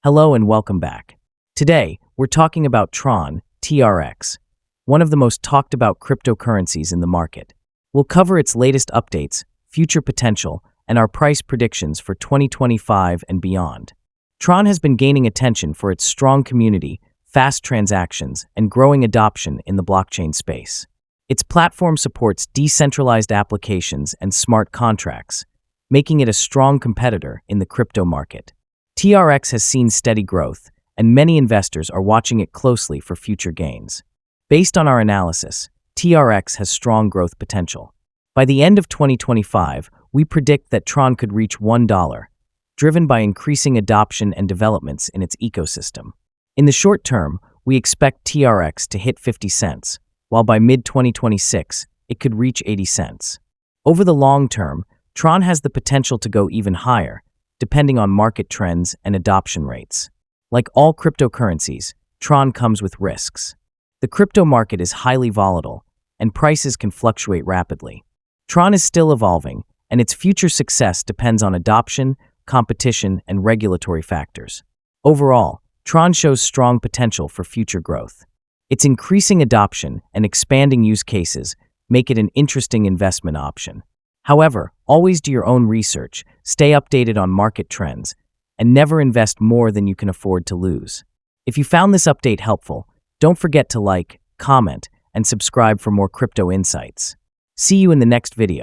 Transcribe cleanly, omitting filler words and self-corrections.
Hello and welcome back. Today, we're talking about TRON, TRX, one of the most talked about cryptocurrencies in the market. We'll cover its latest updates, future potential, and our price predictions for 2025 and beyond. TRON has been gaining attention for its strong community, fast transactions, and growing adoption in the blockchain space. Its platform supports decentralized applications and smart contracts, making it a strong competitor in the crypto market. TRX has seen steady growth, and many investors are watching it closely for future gains. Based on our analysis, TRX has strong growth potential. By the end of 2025, we predict that TRON could reach $1, driven by increasing adoption and developments in its ecosystem. In the short term, we expect TRX to hit 50 cents, while by mid-2026, it could reach 80 cents. Over the long term, TRON has the potential to go even higher, depending on market trends and adoption rates. Like all cryptocurrencies, TRON comes with risks. The crypto market is highly volatile, and prices can fluctuate rapidly. TRON is still evolving, and its future success depends on adoption, competition, and regulatory factors. Overall, TRON shows strong potential for future growth. Its increasing adoption and expanding use cases make it an interesting investment option. However, always do your own research, stay updated on market trends, and never invest more than you can afford to lose. If you found this update helpful, don't forget to like, comment, and subscribe for more crypto insights. See you in the next video.